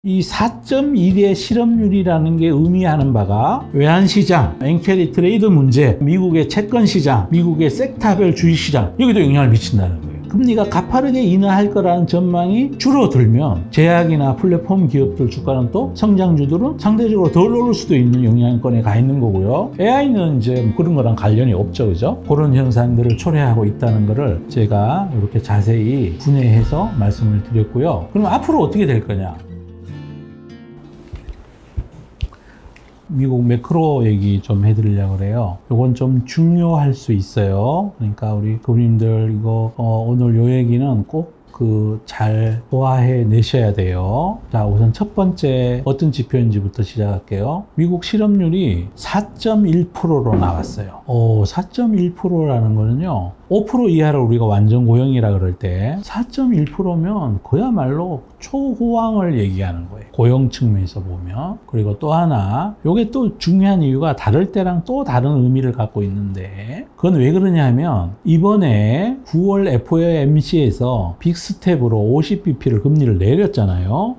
이 4.1의 실업률이라는 게 의미하는 바가 외환시장, 엔캐리 트레이드 문제, 미국의 채권 시장, 미국의 섹터별 주식 시장, 여기도 영향을 미친다는 거예요. 금리가 가파르게 인하할 거라는 전망이 줄어들면 제약이나 플랫폼 기업들 주가는 또 성장주들은 상대적으로 덜 오를 수도 있는 영향권에 가 있는 거고요. AI는 이제 그런 거랑 관련이 없죠, 그죠? 그런 현상들을 초래하고 있다는 거를 제가 이렇게 자세히 분해해서 말씀을 드렸고요. 그럼 앞으로 어떻게 될 거냐? 미국 매크로 얘기 좀 해드리려고 그래요. 이건 좀 중요할 수 있어요. 그러니까 우리 고객님들 이거 오늘 요 얘기는 꼭 잘 소화해 내셔야 돼요. 자, 우선 첫 번째 어떤 지표인지부터 시작할게요. 미국 실업률이 4.1%로 나왔어요. 4.1%라는 거는요, 5% 이하를 우리가 완전 고용이라 그럴 때 4.1%면 그야말로 초호황을 얘기하는 거예요. 고용 측면에서 보면. 그리고 또 하나, 요게 또 중요한 이유가 다를 때랑 또 다른 의미를 갖고 있는데, 그건 왜 그러냐 하면 이번에 9월 FOMC에서 빅스텝으로 50bp를 금리를 내렸잖아요.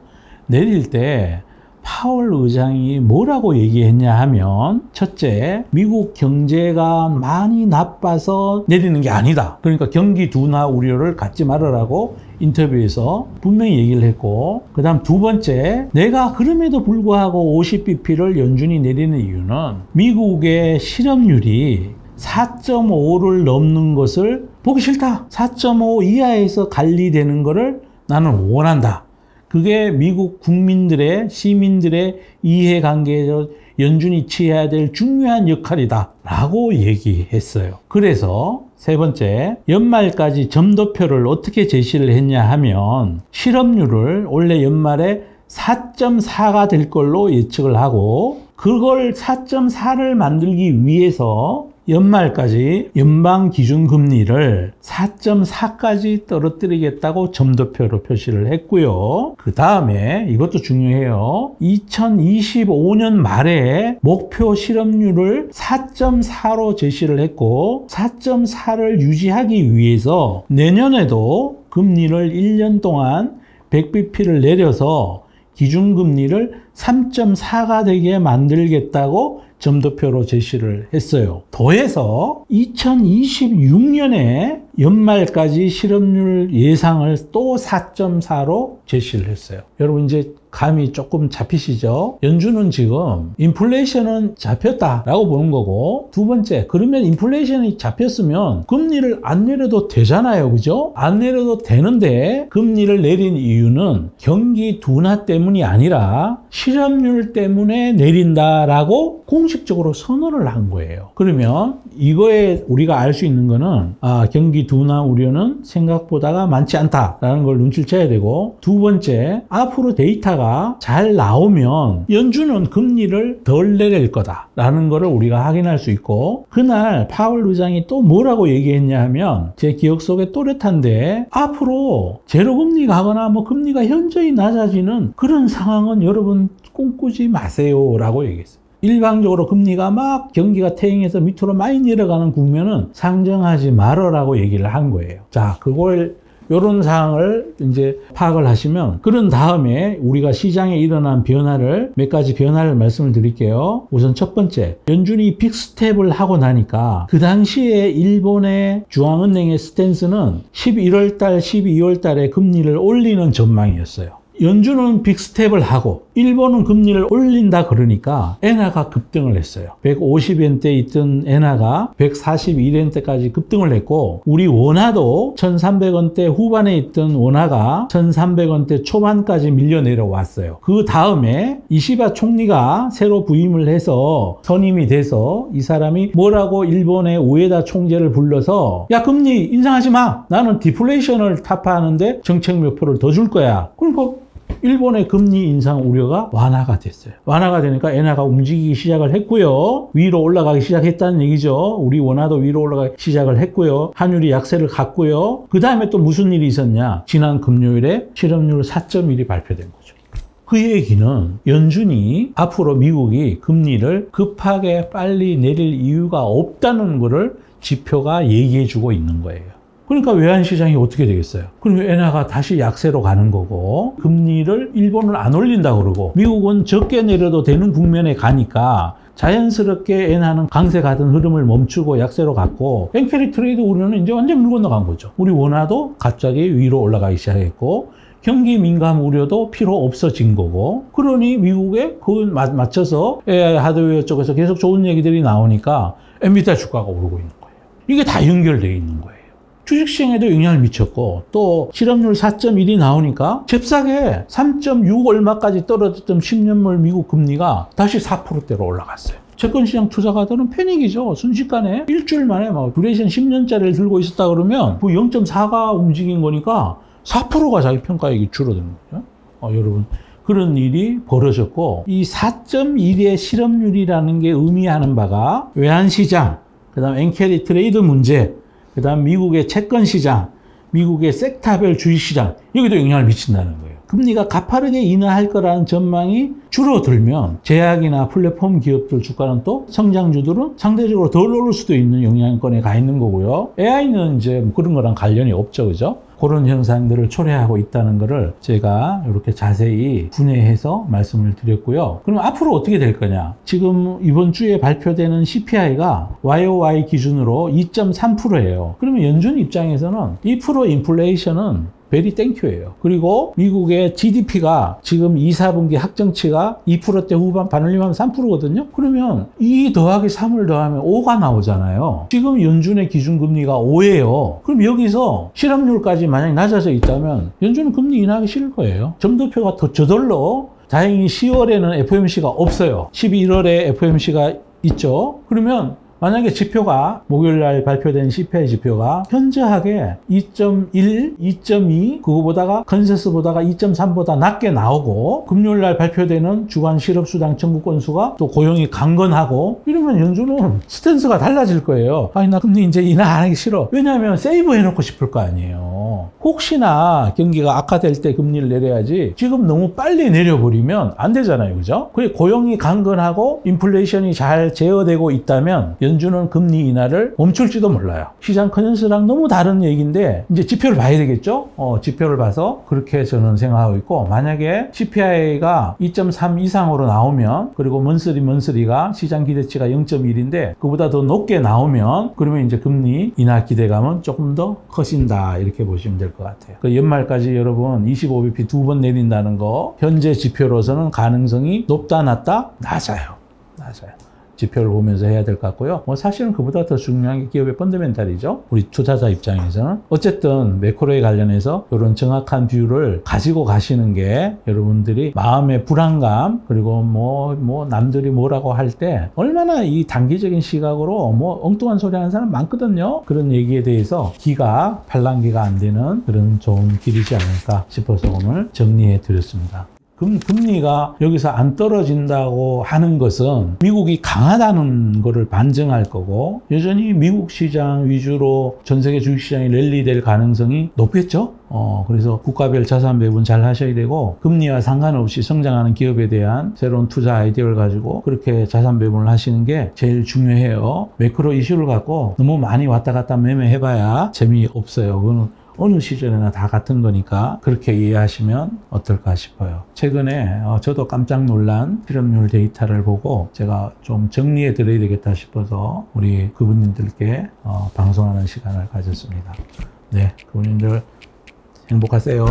내릴 때 파월 의장이 뭐라고 얘기했냐 하면, 첫째, 미국 경제가 많이 나빠서 내리는 게 아니다. 그러니까 경기 둔화 우려를 갖지 말으라고 인터뷰에서 분명히 얘기를 했고, 그 다음 두 번째, 내가 그럼에도 불구하고 50bp를 연준이 내리는 이유는 미국의 실업률이 4.5를 넘는 것을 보기 싫다. 4.5 이하에서 관리되는 것을 나는 원한다. 그게 미국 국민들의, 시민들의 이해관계에서 연준이 취해야 될 중요한 역할이다 라고 얘기했어요. 그래서 세 번째, 연말까지 점도표를 어떻게 제시를 했냐 하면, 실업률을 원래 연말에 4.4가 될 걸로 예측을 하고, 그걸 4.4를 만들기 위해서 연말까지 연방기준금리를 4.4까지 떨어뜨리겠다고 점도표로 표시를 했고요. 그 다음에 이것도 중요해요. 2025년 말에 목표 실업률을 4.4로 제시를 했고, 4.4를 유지하기 위해서 내년에도 금리를 1년 동안 100bp를 내려서 기준금리를 3.4가 되게 만들겠다고 점도표로 제시를 했어요. 더해서 2026년에 연말까지 실업률 예상을 또 4.4로 제시를 했어요. 여러분 이제 감이 조금 잡히시죠? 연준은 지금 인플레이션은 잡혔다라고 보는 거고, 두 번째, 그러면 인플레이션이 잡혔으면 금리를 안 내려도 되잖아요, 그죠? 안 내려도 되는데 금리를 내린 이유는 경기 둔화 때문이 아니라 실업률 때문에 내린다라고 공식적으로 선언을 한 거예요. 그러면 이거에 우리가 알 수 있는 거는, 경기 둔화 우려는 생각보다가 많지 않다라는 걸 눈치를 채야 되고, 두 번째, 앞으로 데이터가 잘 나오면 연준은 금리를 덜 내릴 거다라는 거를 우리가 확인할 수 있고, 그날 파월 의장이 또 뭐라고 얘기했냐 하면, 제 기억 속에 또렷한데, 앞으로 제로금리 가거나 뭐 금리가 현저히 낮아지는 그런 상황은 여러분 꿈꾸지 마세요 라고 얘기했어요. 일방적으로 금리가 막 경기가 태행해서 밑으로 많이 내려가는 국면은 상정하지 말아라고 얘기를 한 거예요. 자, 그걸 이런 사항을 이제 파악을 하시면, 그런 다음에 우리가 시장에 일어난 변화를, 몇 가지 변화를 말씀을 드릴게요. 우선 첫 번째, 연준이 빅스텝을 하고 나니까 그 당시에 일본의 중앙은행의 스탠스는 11월 달, 12월 달에 금리를 올리는 전망이었어요. 연준은 빅스텝을 하고 일본은 금리를 올린다 그러니까 엔화가 급등을 했어요. 150엔대 있던 엔화가 141엔대까지 급등을 했고, 우리 원화도 1300원대 후반에 있던 원화가 1300원대 초반까지 밀려 내려왔어요. 그 다음에 이시바 총리가 새로 부임을 해서 선임이 돼서 이 사람이 뭐라고 일본의 우에다 총재를 불러서, 야, 금리 인상하지 마. 나는 디플레이션을 타파하는데 정책 몇%를 더 줄 거야. 그러니까 일본의 금리 인상 우려가 완화가 됐어요. 완화가 되니까 엔화가 움직이기 시작을 했고요. 위로 올라가기 시작했다는 얘기죠. 우리 원화도 위로 올라가기 시작을 했고요. 환율이 약세를 갔고요. 그 다음에 또 무슨 일이 있었냐? 지난 금요일에 실업률 4.1이 발표된 거죠. 그 얘기는 연준이 앞으로 미국이 금리를 급하게 빨리 내릴 이유가 없다는 것을 지표가 얘기해주고 있는 거예요. 그러니까 외환시장이 어떻게 되겠어요? 그럼 엔화가 다시 약세로 가는 거고 금리를 일본은 안 올린다고 그러고 미국은 적게 내려도 되는 국면에 가니까 자연스럽게 엔화는 강세 가던 흐름을 멈추고 약세로 갔고 앵페리 트레이드 우려는 이제 완전 물 건너간 거죠. 우리 원화도 갑자기 위로 올라가기 시작했고 경기 민감 우려도 필요 없어진 거고 그러니 미국에 그걸 맞춰서 AI 하드웨어 쪽에서 계속 좋은 얘기들이 나오니까 엔비디아 주가가 오르고 있는 거예요. 이게 다 연결되어 있는 거예요. 주식시장에도 영향을 미쳤고 또 실업률 4.1이 나오니까 잽싸게 3.6 얼마까지 떨어졌던 10년물 미국 금리가 다시 4%대로 올라갔어요. 채권시장 투자가들은 패닉이죠. 순식간에 일주일 만에 막 두레이션 10년짜리를 들고 있었다 그러면 그 0.4가 움직인 거니까 4%가 자기 평가액이 줄어드는 거죠. 여러분 그런 일이 벌어졌고 이 4.1의 실업률이라는 게 의미하는 바가 외환시장, 그 다음 엔캐리 트레이드 문제, 그 다음 미국의 채권시장, 미국의 섹터별 주식시장 여기도 영향을 미친다는 거예요. 금리가 가파르게 인하할 거라는 전망이 줄어들면 제약이나 플랫폼 기업들 주가는 또 성장주들은 상대적으로 덜 오를 수도 있는 영향권에 가 있는 거고요. AI는 이제 그런 거랑 관련이 없죠. 그죠? 그런 현상들을 초래하고 있다는 거를 제가 이렇게 자세히 분해해서 말씀을 드렸고요. 그럼 앞으로 어떻게 될 거냐? 지금 이번 주에 발표되는 CPI가 YOY 기준으로 2.3%예요. 그러면 연준 입장에서는 2% 인플레이션은 베리 땡큐예요. 그리고 미국의 GDP가 지금 2, 4분기 확정치가 2%대 후반 반올림하면 3%거든요. 그러면 2 더하기 3을 더하면 5가 나오잖아요. 지금 연준의 기준금리가 5예요. 그럼 여기서 실업률까지 만약에 낮아져 있다면 연준은 금리 인하하기 싫을 거예요. 점도표가 더 저절로 다행히 10월에는 FOMC가 없어요. 11월에 FOMC가 있죠. 그러면 만약에 지표가 목요일날 발표된 CPI 지표가 현저하게 2.1, 2.2 그거보다가 컨센서스보다가 2.3보다 낮게 나오고 금요일날 발표되는 주간 실업수당 청구 건수가 또 고용이 강건하고 이러면 연준은 스탠스가 달라질 거예요. 아니 나 금리 이제 인하 안 하기 싫어. 왜냐하면 세이브 해놓고 싶을 거 아니에요. 혹시나 경기가 악화될 때 금리를 내려야지 지금 너무 빨리 내려버리면 안 되잖아요. 그죠? 그게 고용이 강건하고 인플레이션이 잘 제어되고 있다면 연준은 금리 인하를 멈출지도 몰라요. 시장 컨센서스랑 너무 다른 얘기인데 이제 지표를 봐야 되겠죠? 지표를 봐서 그렇게 저는 생각하고 있고 만약에 CPI가 2.3 이상으로 나오면 그리고 먼스리가 시장 기대치가 0.1인데 그보다 더 높게 나오면 그러면 이제 금리 인하 기대감은 조금 더 커진다 이렇게 보시면 될 것 같아요. 그 연말까지 여러분 25bp 2번 내린다는 거 현재 지표로서는 가능성이 높다 낮다? 낮아요. 지표를 보면서 해야 될 것 같고요. 사실은 그보다 더 중요한 게 기업의 펀더멘탈이죠. 우리 투자자 입장에서는. 어쨌든 매크로에 관련해서 이런 정확한 뷰를 가지고 가시는 게 여러분들이 마음의 불안감 그리고 남들이 뭐라고 할 때 얼마나 이 단기적인 시각으로 엉뚱한 소리 하는 사람 많거든요. 그런 얘기에 대해서 팔랑기가 안 되는 그런 좋은 길이지 않을까 싶어서 오늘 정리해 드렸습니다. 금리가 여기서 안 떨어진다고 하는 것은 미국이 강하다는 것을 반증할 거고 여전히 미국 시장 위주로 전 세계 주식시장이 랠리될 가능성이 높겠죠. 그래서 국가별 자산 배분 잘 하셔야 되고 금리와 상관없이 성장하는 기업에 대한 새로운 투자 아이디어를 가지고 그렇게 자산 배분을 하시는 게 제일 중요해요. 매크로 이슈를 갖고 너무 많이 왔다 갔다 매매해봐야 재미없어요. 그거는 어느 시절에나 다 같은 거니까 그렇게 이해하시면 어떨까 싶어요. 최근에 저도 깜짝 놀란 실업률 데이터를 보고 제가 좀 정리해 드려야 되겠다 싶어서 우리 그분님들께 방송하는 시간을 가졌습니다. 네, 그분님들 행복하세요.